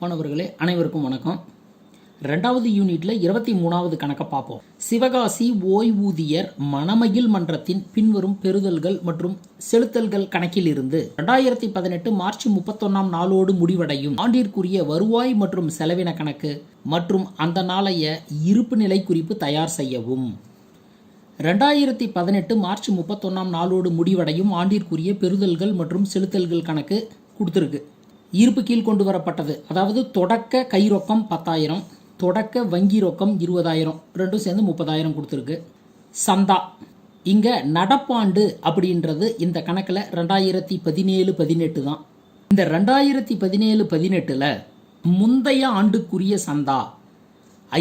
மாணவர்களே அனைவருக்கும் வணக்கம். ரெண்டாவது யூனிட்ல 23வது கணக்கை பார்ப்போம். சிவகாசி ஓய்வூதியர் மணமகிழ் மன்றத்தின் பின்வரும் பெறுதல்கள் மற்றும் செலுத்தல்கள் கணக்கில் இருந்து 2018 மார்ச் 31ஆம் நாளோடு முடிவடையும் ஆண்டிற்குரிய வருவாய் மற்றும் செலவின கணக்கு மற்றும் அந்த நாளைய இருப்பு நிலை குறிப்பு தயார் செய்யவும். 2018 மார்ச் 31ஆம் நாளோடு முடிவடையும் ஆண்டிற்குரிய பெறுதல்கள் மற்றும் செலுத்தல்கள் கணக்கு கொடுத்துருக்கு. இருப்பு கீழ் கொண்டு வரப்பட்டது. அதாவது தொடக்க கை ரொக்கம் 10,000, தொடக்க வங்கி ரொக்கம் 20,000, ரெண்டும் சேர்ந்து 30,000 கொடுத்துருக்கு. சந்தா இங்க நடப்பாண்டு அப்படின்றது இந்த கணக்கில் 2017-18 தான். இந்த 2017-18ல் முந்தைய ஆண்டுக்குரிய சந்தா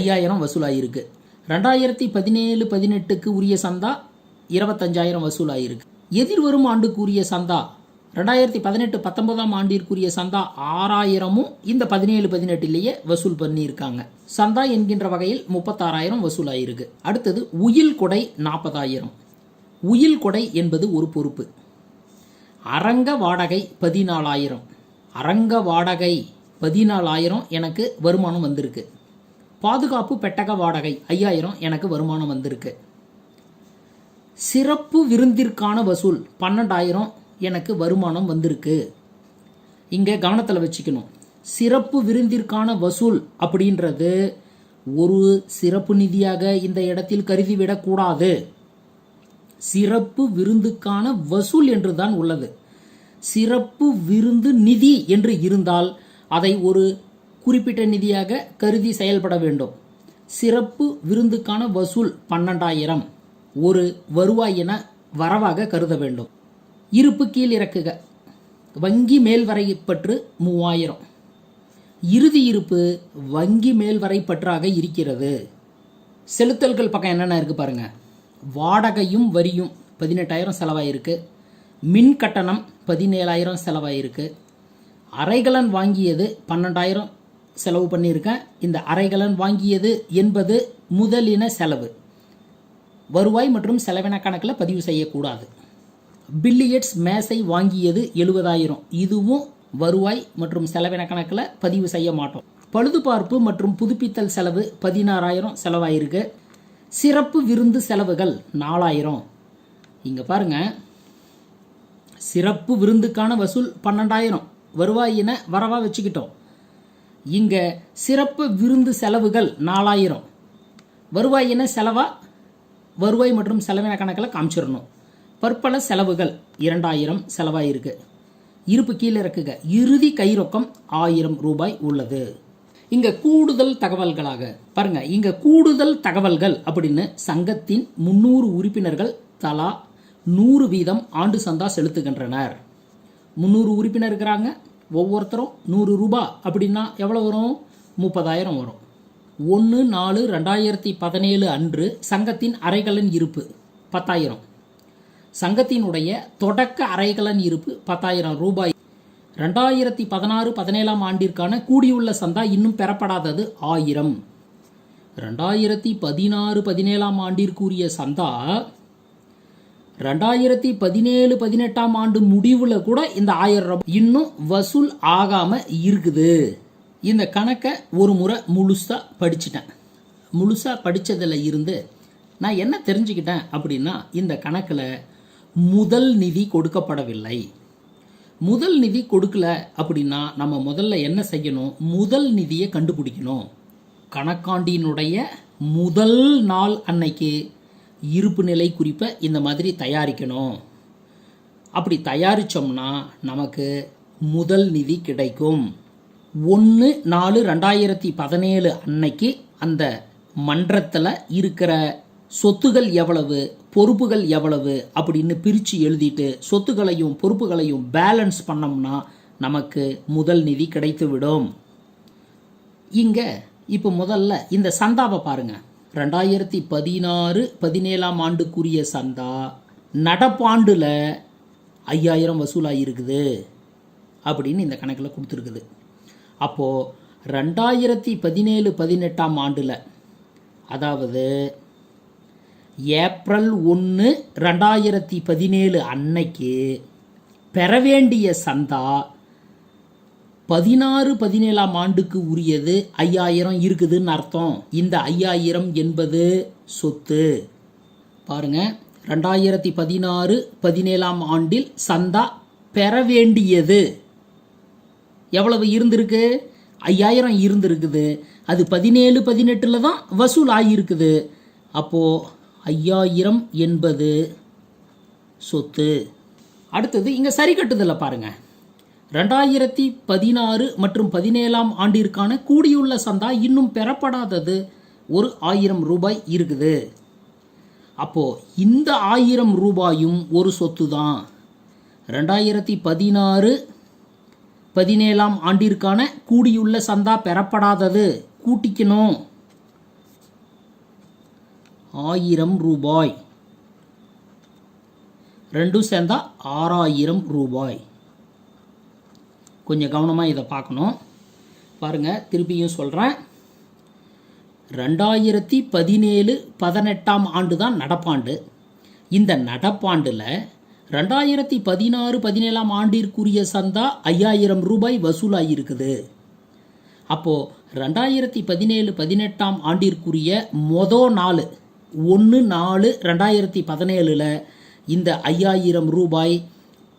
5,000 வசூலாயிருக்கு. 2017-18க்கு உரிய சந்தா 25,000 வசூலாயிருக்கு. எதிர்வரும் ஆண்டுக்குரிய சந்தா 2018-19ஆம் ஆண்டிற்குரிய சந்தா 6,000 இந்த 17-18லேயே வசூல் பண்ணியிருக்காங்க. சந்தா என்கின்ற வகையில் 36,000 வசூலாயிருக்கு. அடுத்தது உயில் கொடை 40,000. உயில் கொடை என்பது ஒரு பொறுப்பு. அரங்க வாடகை 14,000. அரங்க வாடகை 14,000 எனக்கு வருமானம் வந்திருக்கு. பாதுகாப்பு பெட்டக வாடகை 5,000 எனக்கு வருமானம் வந்திருக்கு. சிறப்பு விருந்திற்கான வசூல் 12,000 எனக்கு வருமானம் வந்திருக்கு. இங்கே கவனத்தில் வச்சுக்கணும். சிறப்பு விருந்திற்கான வசூல் அப்படின்றது ஒரு சிறப்பு நிதியாக இந்த இடத்தில் கருதிவிடக்கூடாது. சிறப்பு விருந்துக்கான வசூல் என்று தான் உள்ளது. சிறப்பு விருந்து நிதி என்று இருந்தால் அதை ஒரு குறிப்பிட்ட நிதியாக கருதி செயல்பட வேண்டும். சிறப்பு விருந்துக்கான வசூல் 12,000 ஒரு வருவாய் என வரவாக கருத வேண்டும். இருப்பு கீழ் இறக்குக. வங்கி மேல்வரை பற்று 3,000. இறுதி இருப்பு வங்கி மேல்வரை பற்றாக இருக்கிறது. செலுத்தல்கள் பக்கம் என்னென்ன இருக்கு பாருங்க. வாடகையும் வரியும் 18,000 செலவாயிருக்கு. மின் கட்டணம் 17,000 செலவாயிருக்கு. அரைகலன் வாங்கியது 12,000 செலவு பண்ணியிருக்கேன். இந்த அரைகலன் வாங்கியது என்பது முதலின செலவு. வருவாய் மற்றும் செலவின கணக்கில் பதிவு செய்யக்கூடாது. பில்லியட்ஸ் மேசை வாங்கியது 70,000. இதுவும் வருவாய் மற்றும் செலவின கணக்கில் பதிவு செய்ய மாட்டோம். பழுதுபார்ப்பு மற்றும் புதுப்பித்தல் செலவு 16,000 செலவாயிருக்கு. சிறப்பு விருந்து செலவுகள் 4,000. இங்கே பாருங்க, சிறப்பு விருந்துக்கான வசூல் 12,000 வருவாயின வரவா வச்சுக்கிட்டோம். இங்கே சிறப்பு விருந்து செலவுகள் 4,000 வருவாயின செலவா வருவாய் மற்றும் செலவின கணக்கில் காமிச்சிடணும். பற்பல செலவுகள் 2,000 செலவாயிருக்கு. இருப்பு கீழே இறக்குக. இறுதி கை ரொக்கம் 1,000 ரூபாய் உள்ளது. இங்க கூடுதல் தகவல்களாக பாருங்க. இங்க கூடுதல் தகவல்கள் அப்படின்னு சங்கத்தின் 300 உறுப்பினர்கள் தலா 100 வீதம் ஆண்டு சந்தா செலுத்துகின்றனர். 300 உறுப்பினர் இருக்கிறாங்க. ஒவ்வொருத்தரும் 100 ரூபாய் அப்படின்னா எவ்வளவு வரும்? 30,000 வரும். 1/4/2017 அன்று சங்கத்தின் அரைகலன் இருப்பு 10,000. சங்கத்தினுடைய தொடக்க அரைகலன் இருப்பு 10,000 ரூபாய். 2016-17ஆம் ஆண்டிற்கான கூடியுள்ள சந்தா இன்னும் பெறப்படாதது 1,000. 2016-17ஆம் ஆண்டிற்குரிய சந்தா 2017-18ஆம் ஆண்டு முடிவுல கூட இந்த 1,000 ரூபாய் இன்னும் வசூல் ஆகாம இருக்குது. இந்த கணக்கை ஒரு முறை முழுசா படிச்சுட்டேன். முழுசா படிச்சதுல இருந்து நான் என்ன தெரிஞ்சுக்கிட்டேன் அப்படின்னா, இந்த கணக்கில் முதல் நிதி கொடுக்கப்படவில்லை. முதல் நிதி கொடுக்கல அப்படின்னா நம்ம முதல்ல என்ன செய்யணும்? முதல் நிதியை கண்டுபிடிக்கணும். கணக்காண்டினுடைய முதல் நாள் அன்னைக்கு இருப்பு நிலை குறிப்பை இந்த மாதிரி தயாரிக்கணும். அப்படி தயாரித்தோம்னா நமக்கு முதல் நிதி கிடைக்கும். 1/4/2017 அன்னைக்கு அந்த மன்றத்தில் இருக்கிற சொத்துகள் எவ்வளவு, பொறுப்புகள் எவ்வளவு அப்படின்னு பிரித்து எழுதிட்டு சொத்துக்களையும் பொறுப்புகளையும் பேலன்ஸ் பண்ணோம்னா நமக்கு முதல் நிதி கிடைத்துவிடும். இங்கே இப்போ முதல்ல இந்த சந்தாவை பாருங்க. 2016-17ஆம் ஆண்டுக்குரிய சந்தா நடப்பாண்டுல 5,000 வசூலாயிருக்குது அப்படின்னு இந்த கணக்கில் கொடுத்துருக்குது. அப்போது 2017-18ஆம் ஆண்டில், அதாவது ஏப்ரல் 1, 2017 அன்னைக்கு பெற வேண்டிய சந்தா 16, 17ஆம் ஆண்டுக்கு உரியது 5000 இருக்குதுன்னு அர்த்தம். இந்த 5000 என்பது சொத்து. பாருங்க, 2016, 17ஆம் ஆண்டில் சந்தா பெற வேண்டியது எவ்வளவு இருந்திருக்கு? 5000 இருந்திருக்குது. அது 17, 18ல் தான் வசூல் ஆகியிருக்குது. அப்போ 5000 என்பது சொத்து. அடுத்தது இங்க சரி கட்டுதல பாருங்க. 2016 மற்றும் 17ஆம் ஆண்டிற்கான கூடியுள்ள சந்தா இன்னும் பெறப்படாதது ஒரு 1000 ரூபாய் இருக்குது. அப்போ இந்த 1000 ரூபாயும் ஒரு சொத்து தான். 2016, 17ஆம் ஆண்டிற்கான கூடியுள்ள சந்தா பெறப்படாதது கூட்டிக்கணும் 1000 ரூபாய், ரெண்டும் சேர்ந்தா 6000 ரூபாய். கொஞ்சம் கவனமாக இதை பார்க்கணும். பாருங்க, திருப்பியும் சொல்கிறேன். 2017, 18ஆம் ஆண்டு தான் நடப்பாண்டு. இந்த நடப்பாண்டில் 2016, 17ஆம் ஆண்டிற்குரிய சந்தா 5000 ரூபாய் வசூலாகிருக்குது. அப்போது 2017, 18ஆம் ஆண்டிற்குரிய நாள் 1/4/2017 இந்த 5000 ரூபாய்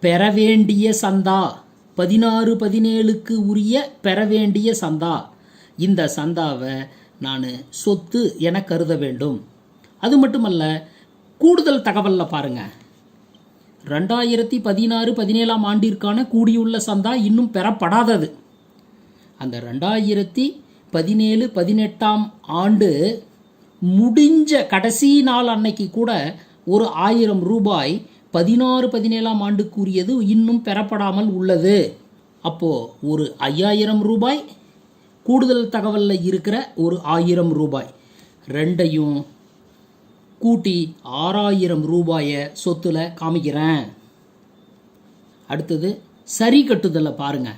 பெற வேண்டிய சந்தா, 16, 17க்கு உரிய பெற வேண்டிய சந்தா. இந்த சந்தாவை நான் சொத்து என கருத வேண்டும். அது மட்டுமல்ல, கூடுதல் தகவலில் பாருங்க, 2016, 17ஆம் ஆண்டிற்கான கூடியுள்ள சந்தா இன்னும் பெறப்படாதது. அந்த 2017, 18ஆம் ஆண்டு முடிஞ்ச கடைசி நாள் அன்னைக்கு கூட ஒரு 1000 ரூபாய் 16, 17ஆம் ஆண்டுக்குரியது இன்னும் பெறப்படாமல் உள்ளது. அப்போ ஒரு 5000 ரூபாய், கூடுதல் தகவலில் இருக்கிற ஒரு 1000 ரூபாய், ரெண்டையும் கூட்டி 6000 ரூபாயை சொத்துல காமிக்கிறேன். அடுத்தது சரி கட்டுதலை பாருங்க.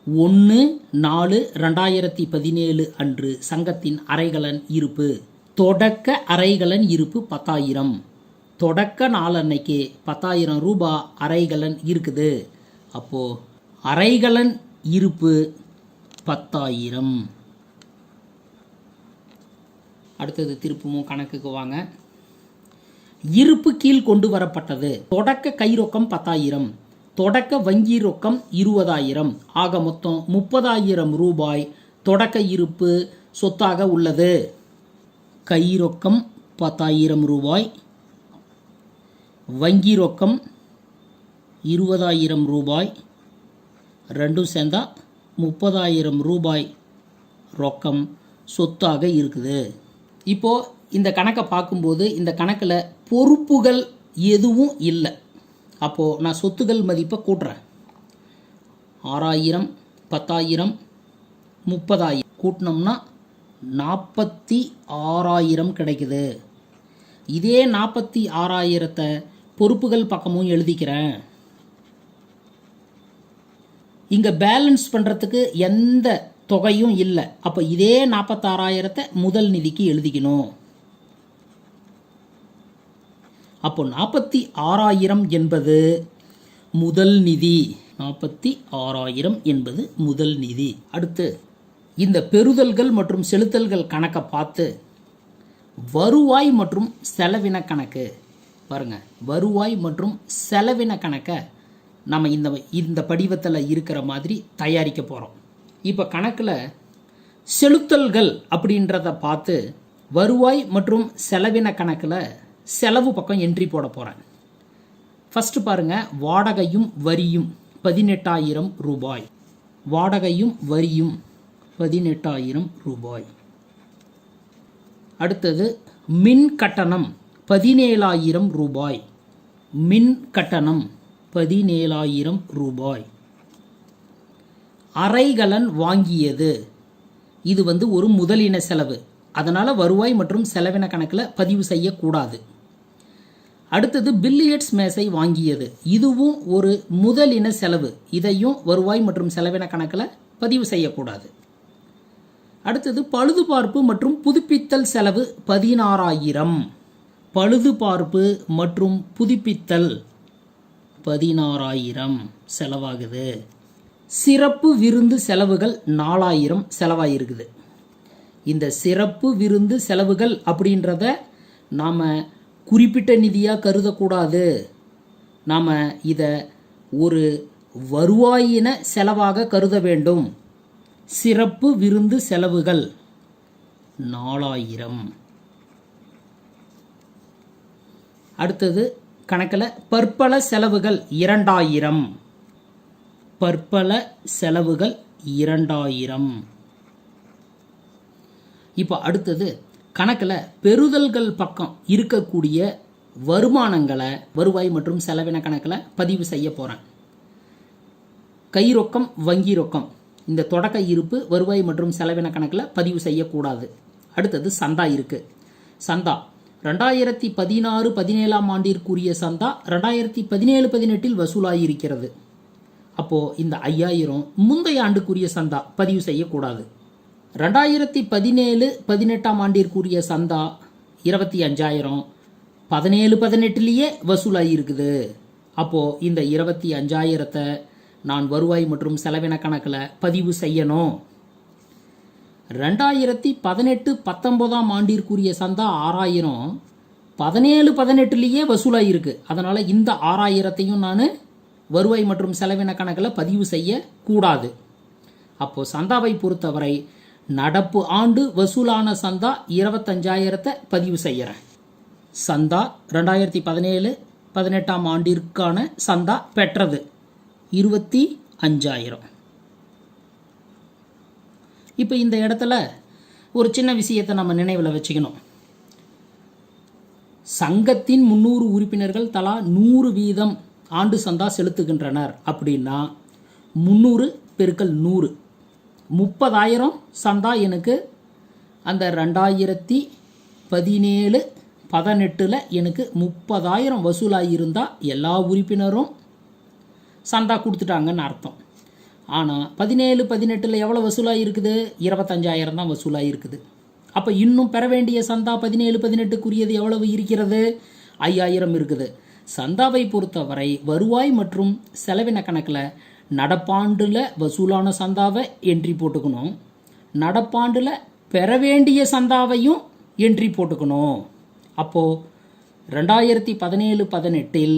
1/4/2017 அன்று சங்கத்தின் அறைகலன் இருப்பு, தொடக்க அறைகலன் இருப்பு 10000. தொடக்க நாள் அன்னைக்கு 10000 ரூபாய் அறைகலன் இருக்குது. அப்போ அறைகலன் இருப்பு 10000. அடுத்தது திருப்பமும் கணக்குக்கு வாங்க. இருப்பு கீழ் கொண்டு வரப்பட்டது. தொடக்க கை ரொக்கம் 10000, தொடக்க வங்கி ரொக்கம் 20000, ஆக மொத்தம் 30000 ரூபாய் தொடக்க இருப்பு சொத்தாக உள்ளது. கை ரொக்கம் 10000 ரூபாய், வங்கி ரொக்கம் 20000 ரூபாய், ரெண்டும் சேர்ந்தா 30000 ரூபாய் ரொக்கம் சொத்தாக இருக்குது. இப்போ இந்த கணக்கை பார்க்கும்போது இந்த கணக்கில் பொறுப்புகள் எதுவும் இல்லை. அப்போது நான் சொத்துகள் மதிப்பை கூட்டுறேன். 6000, 10000, 30000 கூட்டினோம்னா 46000 கிடைக்குது. இதே 46000 பொறுப்புகள் பக்கமும் எழுதிக்கிறேன். இங்கே பேலன்ஸ் பண்ணுறதுக்கு எந்த தொகையும் இல்லை. அப்போ இதே 46000 முதல் நிதிக்கு எழுதிக்கணும். அப்போ 46000 என்பது முதல் நிதி. 46000 என்பது முதல் நிதி. அடுத்து இந்த பெறுதல்கள் மற்றும் செலுத்தல்கள் கணக்கை பார்த்து வருவாய் மற்றும் செலவின கணக்கு பாருங்க. வருவாய் மற்றும் செலவின கணக்கை நம்ம இந்த படிவத்தில் இருக்கிற மாதிரி தயாரிக்க போகிறோம். இப்போ கணக்கில் செலுத்தல்கள் அப்படின்றத பார்த்து வருவாய் மற்றும் செலவின கணக்கில் செலவு பக்கம் என்ட்ரி போட போகிறேன். ஃபஸ்ட்டு பாருங்க, வாடகையும் வரியும் 18000 ரூபாய். வாடகையும் வரியும் 18000 ரூபாய். அடுத்தது மின் கட்டணம் 17000 ரூபாய். மின் கட்டணம் 17000 ரூபாய். அறைகலன் வாங்கியது, இது ஒரு முதலின செலவு, அதனால் வருவாய் மற்றும் செலவின கணக்கில் பதிவு செய்யக்கூடாது. அடுத்தது பில்லியர்ட்ஸ் மேசை வாங்கியது, இதுவும் ஒரு முதலின செலவு, இதையும் வருவாய் மற்றும் செலவின கணக்கில் பதிவு செய்யக்கூடாது. அடுத்தது பழுதுபார்ப்பு மற்றும் புதுப்பித்தல் செலவு 16000. பழுதுபார்ப்பு மற்றும் புதுப்பித்தல் 16000 செலவாகுது. சிறப்பு விருந்து செலவுகள் 4000 செலவாயிருக்குது. இந்த சிறப்பு விருந்து செலவுகள் அப்படின்றத நாம் குறிப்பிட்ட நிதியாக கருதக்கூடாது. நாம் இதை ஒரு வருவாயின செலவாக கருத வேண்டும். சிறப்பு விருந்து செலவுகள் 4000. அடுத்தது கணக்கில் பற்பல செலவுகள் 2000. பற்பல செலவுகள் 2000. இப்போ அடுத்தது கணக்கில் பெறுதல்கள் பக்கம் இருக்கக்கூடிய வருமானங்களை வருவாய் மற்றும் செலவின கணக்கில் பதிவு செய்ய போகிறேன். கை ரொக்கம், வங்கி ரொக்கம், இந்த தொடக்க இருப்பு வருவாய் மற்றும் செலவின கணக்கில் பதிவு செய்யக்கூடாது. அடுத்தது சந்தா இருக்குது. சந்தா 2016-17 ஆண்டிற்குரிய சந்தா 2017-18 வசூலாகியிருக்கிறது. அப்போது இந்த 5000 முந்தைய ஆண்டுக்குரிய சந்தா பதிவு செய்யக்கூடாது. 2017-18 ஆண்டிற்குரிய சந்தா 25,000 17-18லேயே வசூலாகியிருக்குது. அப்போது இந்த 25,000 நான் வருவாய் மற்றும் செலவின கணக்கில் பதிவு செய்யணும். 2018-19 ஆண்டிற்குரிய சந்தா 6,000 17-18லேயே வசூலாகிருக்கு. அதனால் இந்த 6,000த்தையும் நான் வருவாய் மற்றும் செலவின கணக்கில் பதிவு செய்யக்கூடாது. அப்போது சந்தாவை பொறுத்தவரை நடப்பு ஆண்டு வசூலான சந்தா 25,000 பதிவு செய்கிறேன். சந்தா 2017-18 ஆண்டிற்கான சந்தா பெற்றது 25,000. இப்போ இந்த இடத்துல ஒரு சின்ன விஷயத்தை நம்ம நினைவில் வச்சுக்கணும். சங்கத்தின் 300 உறுப்பினர்கள் தலா 100 வீதம் ஆண்டு சந்தா செலுத்துகின்றனர். அப்படின்னா 300 பெருக்கல் 100 30,000 சந்தா எனக்கு அந்த 2017-18 எனக்கு 30,000 வசூலாகியிருந்தால் எல்லா உறுப்பினரும் சந்தா கொடுத்துட்டாங்கன்னு அர்த்தம். ஆனால் 17-18 எவ்வளோ வசூலாகிருக்குது? 25,000 தான் வசூலாகிருக்குது. அப்போ இன்னும் பெற வேண்டிய சந்தா 17-18க்குரியது எவ்வளவு இருக்கிறது? 5,000 இருக்குது. சந்தாவை பொறுத்தவரை வருவாய் மற்றும் செலவின கணக்கில் நடப்பாண்டில் வசூலான சந்தாவை என்ட்ரி போட்டுக்கணும், நடப்பாண்டில் பெற வேண்டிய சந்தாவையும் என்ட்ரி போட்டுக்கணும். அப்போது 2017-18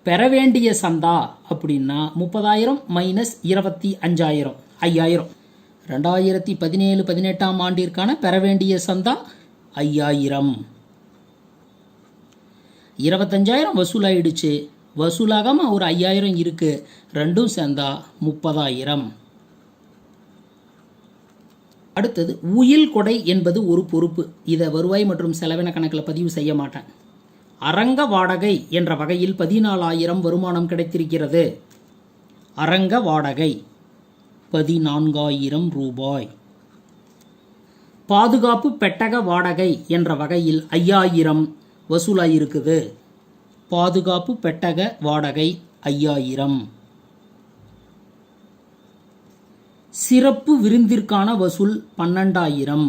பெற வேண்டிய சந்தா அப்படின்னா 30,000 மைனஸ் 25,000 5,000. 2017-18 ஆண்டிற்கான பெற வேண்டிய சந்தா 5,000. 25,000 வசூலாயிடுச்சு, வசூலாகாமல் ஒரு 5,000 இருக்கு, ரெண்டும் சேர்ந்தா 30,000. அடுத்தது உயில் கொடை என்பது ஒரு பொறுப்பு. இதை வருவாய் மற்றும் செலவின கணக்கில் பதிவு செய்ய மாட்டேன். அரங்க வாடகை என்ற வகையில் 14,000 வருமானம் கிடைத்திருக்கிறது. அரங்க வாடகை 14,000 ரூபாய். பாதுகாப்பு பெட்டக வாடகை என்ற வகையில் 5,000 வசூலாயிருக்குது. பாதுகாப்பு பெட்டக வாடகை 5,000. சிறப்பு விருந்திற்கான வசூல் 12,000.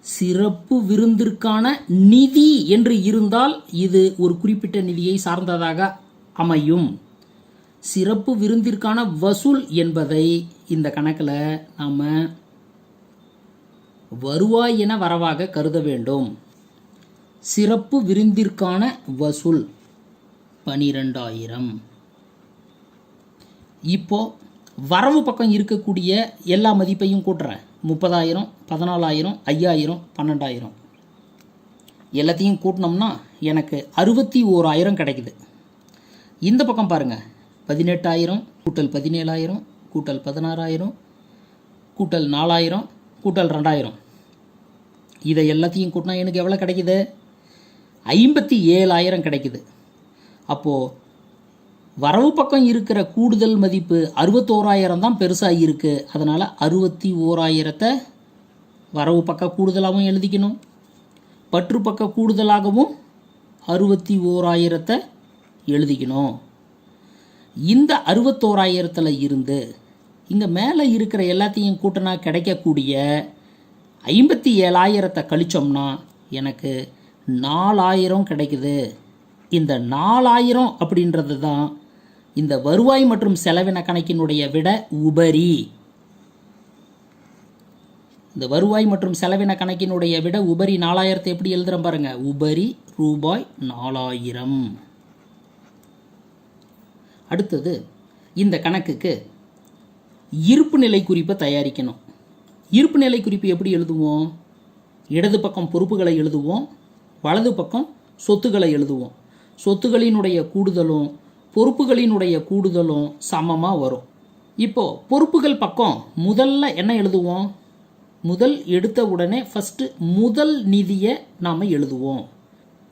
சிறப்பு விருந்திற்கான நிதி என்று இருந்தால் இது ஒரு குறிப்பிட்ட நிதியை சார்ந்ததாக அமையும். சிறப்பு விருந்திற்கான வசூல் என்பதை இந்த கணக்கில் நாம் வருவாய் என வரவாக கருத வேண்டும். சிறப்பு விருந்திற்கான வசூல் 12,000. இப்போ வரவு பக்கம் இருக்கக்கூடிய எல்லா மதிப்பையும் கூட்டுறேன். 30,000 14,000 5,000 12,000 எல்லாத்தையும் கூட்டினோம்னா எனக்கு 61,000 கிடைக்குது. இந்த பக்கம் பாருங்கள், 18,000 கூட்டல் 17,000 கூட்டல் 16,000 கூட்டல் 4,000 கூட்டல் 2,000 இதை எல்லாத்தையும் கூட்டினா எனக்கு எவ்வளோ கிடைக்குது? 57,000 கிடைக்குது. அப்போது வரவு பக்கம் இருக்கிற கூடுதல் மதிப்பு 61,000 தான் பெருசாக இருக்குது. அதனால் 61,000 வரவு பக்கம் கூடுதலாகவும் எழுதிக்கணும், பற்று பக்கம் கூடுதலாகவும் 61,000 எழுதிக்கணும். இந்த 61,000 இருந்து இங்கே மேலே இருக்கிற எல்லாத்தையும் கூட்டினா கிடைக்கக்கூடிய 57,000 கழிச்சோம்னா எனக்கு 4,000 கிடைக்குது. இந்த 4,000 அப்படின்றது தான் இந்த வருவாய் மற்றும் செலவின கணக்கினுடைய விட உபரி. இந்த வருவாய் மற்றும் செலவின கணக்கினுடைய விட உபரி 4000 எப்படி எழுதுறோம் பாருங்க. உபரி ரூபாய் 4000. அடுத்தது இந்த கணக்குக்கு இருப்பு நிலை குறிப்பை தயாரிக்கணும். இருப்பு நிலை குறிப்பு எப்படி எழுதுவோம்? இடது பக்கம் பொறுப்புகளை எழுதுவோம், வலது பக்கம் சொத்துக்களை எழுதுவோம். சொத்துகளினுடைய கூடுதலும் பொறுப்புகளினுடைய கூடுதலும் சமமாக வரும். இப்போ பொறுப்புகள் பக்கம் முதல்ல என்ன எழுதுவோம்? முதல் எடுத்த உடனே ஃபர்ஸ்ட் முதல் நிதியை நாம் எழுதுவோம்.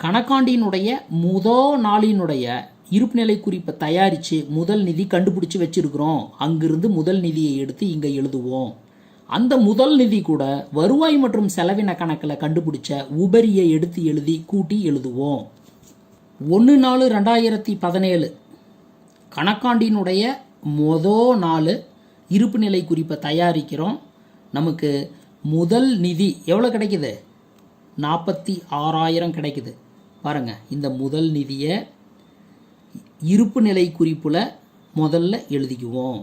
கணக்காண்டினுடைய முதல் நாளினுடைய இருப்பு நிலை குறிப்பை தயாரித்து முதல் நிதி கண்டுபிடிச்சி வச்சிருக்கிறோம். அங்கிருந்து முதல் நிதியை எடுத்து இங்கே எழுதுவோம். அந்த முதல் நிதி கூட வருவாய் மற்றும் செலவின கணக்கில் கண்டுபிடிச்ச உபரியை எடுத்து எழுதி கூட்டி எழுதுவோம். 1/4/2017 கணக்காண்டினுடைய முதல் நாள் இருப்பு நிலை குறிப்பை தயாரிக்கிறோம். நமக்கு முதல் நிதி எவ்வளோ கிடைக்குது? 46,000 கிடைக்குது. பாருங்க, இந்த முதல் நிதியை இருப்பு நிலை குறிப்புல முதல்ல எழுதிக்குவோம்.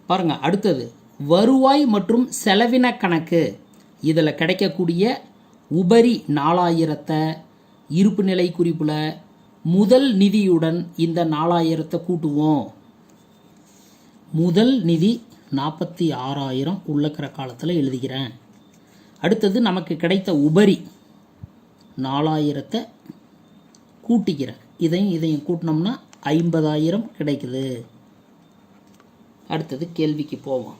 பாருங்க, அடுத்தது வருவாய் மற்றும் செலவின கணக்கு. இதில் கிடைக்கக்கூடிய உபரி 4000 இருப்பு நிலை குறிப்புல முதல் நிதியுடன் இந்த 4000 கூட்டுவோம். முதல் நிதி 46,000 உள்ளக்கிற காலத்தில் எழுதிக்கிறேன். அடுத்தது நமக்கு கிடைத்த உபரி 4000 கூட்டிக்கிறேன். இதையும் கூட்டினோம்னா 50,000 கிடைக்குது. அடுத்தது கேள்விக்கு போவோம்.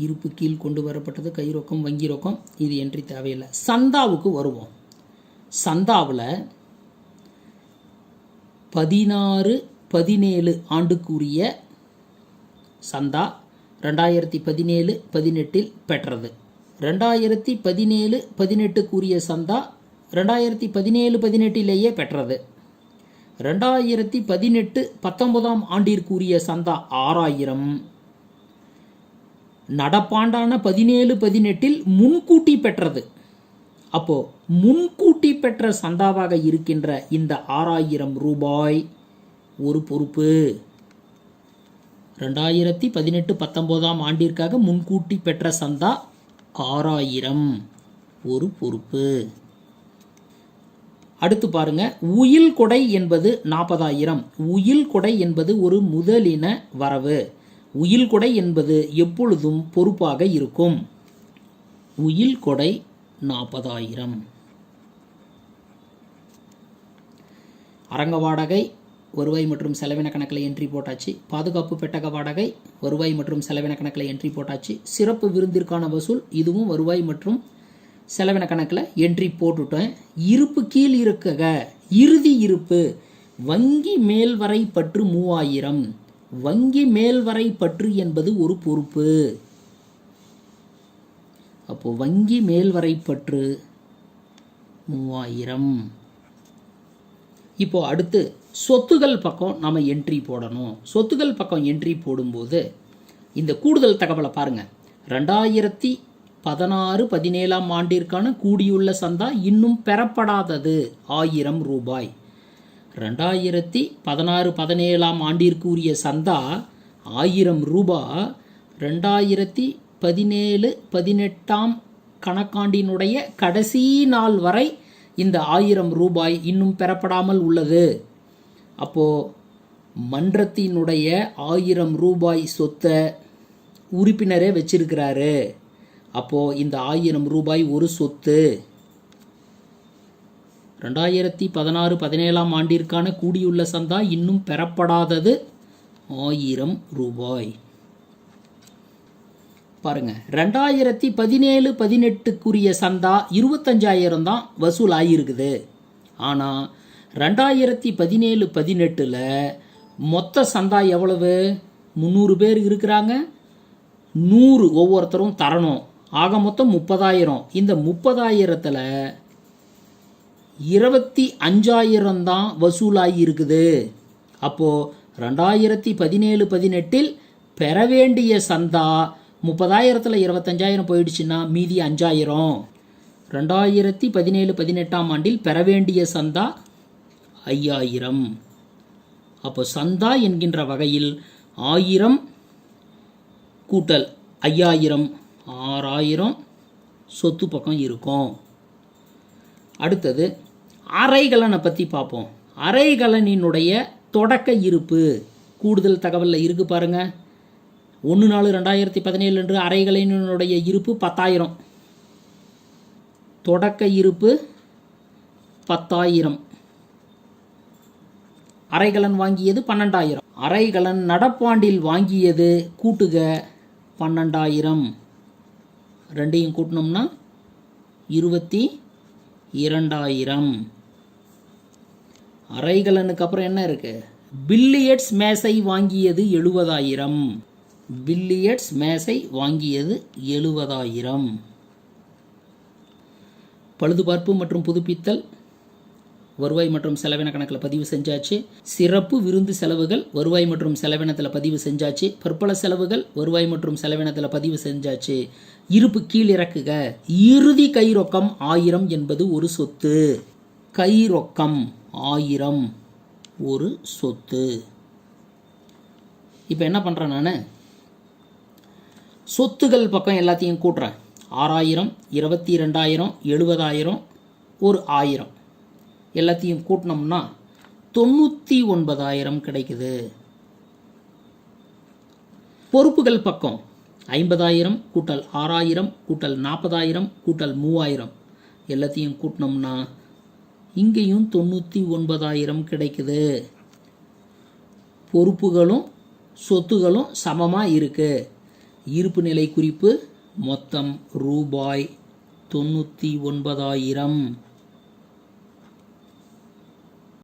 இருப்பு கீழ் கொண்டு வரப்பட்டது கை ரொக்கம் வங்கி ரொக்கம், இது என்ட்ரி தேவையில்லை. சந்தாவுக்கு வருவோம். சந்தாவில் 16-17 ஆண்டுக்குரிய சந்தா 2017-18 பெற்றது. 2017-18 சந்தா 2017-18 பெற்றது. 2018-19 ஆண்டிற்குரிய சந்தா 6000. நடப்பாண்டான 17-18 முன்கூட்டி பெற்றது. அப்போ முன்கூட்டி பெற்ற சந்தாவாக இருக்கின்ற இந்த 6000 ரூபாய் ஒரு பொறுப்பு. 2018-19 ஆண்டிற்காக முன்கூட்டி பெற்ற சந்தா 6000 ஒரு பொறுப்பு. அடுத்து பாருங்க, உயில் கொடை என்பது 40,000. உயில் கொடை என்பது ஒரு முதலின வரவு. உயில் கொடை என்பது எப்பொழுதும் பொறுப்பாக இருக்கும். உயில் கொடை 40,000. அரங்க வாடகை வருவாய் மற்றும் செலவின கணக்கில் என்ட்ரி போட்டாச்சு. பாதுகாப்பு பெட்டக வாடகை வருவாய் மற்றும் செலவின கணக்கில் என்ட்ரி போட்டாச்சு. சிறப்பு விருந்திற்கான வசூல் இதுவும் வருவாய் மற்றும் செலவின கணக்கில் என்ட்ரி போட்டுட்டேன். இருப்பு கீழ் இருக்க இறுதி இருப்பு வங்கி மேல்வரை பற்று 3000. வங்கி மேல்வரை பற்று என்பது ஒரு பொறுப்பு. அப்போ வங்கி மேல்வரை பற்று 3000. இப்போ அடுத்து சொத்துகள் பக்கம் நம்ம என்ட்ரி போடணும். சொத்துகள் பக்கம் என்ட்ரி போடும்போது இந்த கூடுதல் தகவலை பாருங்க. 2016-17 ஆண்டிற்கான கூடியுள்ள சந்தா இன்னும் பெறப்படாதது 1000 ரூபாய். 2016-17 ஆண்டிற்கு உரிய சந்தா 1000 ரூபாய். 2017-18 கணக்காண்டினுடைய கடைசி நாள் வரை இந்த 1000 ரூபாய் இன்னும் பெறப்படாமல் உள்ளது. அப்போ மன்றத்தினுடைய 1000 ரூபாய் சொத்தை உறுப்பினரே வச்சிருக்கிறாரு. அப்போ இந்த 1000 ரூபாய் ஒரு சொத்து. 2016-17 ஆண்டிற்கான கூடியுள்ள சந்தா இன்னும் பெறப்படாதது 1000 ரூபாய். பாருங்க, 2017-18 சந்தா 25,000 தான் வசூல் ஆகியிருக்குது. ஆனால் 2017-18 மொத்த சந்தா எவ்வளவு? 300 பேர் இருக்கிறாங்க, 100 ஒவ்வொருத்தரும் தரணும். ஆக மொத்தம் 30,000. இந்த 30,000ல் 25,000 தான் வசூலாகி இருக்குது. அப்போ 2017-18 பெற வேண்டிய சந்தா 30,000ல் 25,000 போயிடுச்சுன்னா மீதி 5,000. 2017-18 ஆண்டில் பெற வேண்டிய சந்தா 5,000. அப்போ சந்தா என்கின்ற வகையில் 1000 கூட்டல் 5000 6000 சொத்து பக்கம் இருக்கும். அடுத்தது அரைகலனை பற்றி பார்ப்போம். அரைகலனினுடைய தொடக்க இருப்பு கூடுதல் தகவலில் இருக்கு பாருங்க. 1/4/2017 அன்று அரைகலனினுடைய இருப்பு 10,000, தொடக்க இருப்பு 10,000, அரைகலன் வாங்கியது 12,000, அரைகலன் நடப்பாண்டில் வாங்கியது கூட்டுக 12,000, ரெண்டையும் கூட்டினோம்னா 22,000. அரைகலனுக்கு அப்புறம் என்ன இருக்கு? பில்லியர்ட்ஸ் மேசை வாங்கியது 70,000, பில்லியர்ட்ஸ் மேசை வாங்கியது 70,000. பழுதுபார்ப்பு மற்றும் புதுப்பித்தல் வருவாய் மற்றும் செலவின கணக்கில் பதிவு செஞ்சாச்சு. சிறப்பு விருந்து செலவுகள் வருவாய் மற்றும் செலவினத்தில் பதிவு செஞ்சாச்சு. பற்பல செலவுகள் வருவாய் மற்றும் செலவினத்தில் பதிவு செஞ்சாச்சு. இருப்பு கீழிறக்குக. இறுதி கை ரொக்கம் 1000 என்பது ஒரு சொத்து. கை ரொக்கம் 1000 ஒரு சொத்து. இப்போ என்ன பண்ணுறேன், நான் சொத்துகள் பக்கம் எல்லாத்தையும் கூட்டுறேன். 6,000, 22,000, 70,000, ஒரு 1000 எல்லாத்தையும் கூட்டினோம்னா 99,000 கிடைக்குது. பொறுப்புகள் பக்கம் 50,000 கூட்டல் 6,000 கூட்டல் 40,000 கூட்டல் 3,000 எல்லாத்தையும் கூட்டினோம்னா இங்கேயும் 99,000 கிடைக்குது. பொறுப்புகளும் சொத்துகளும் சமமாக இருக்கு. இருப்பு நிலை குறிப்பு மொத்தம் ரூபாய் 99,000.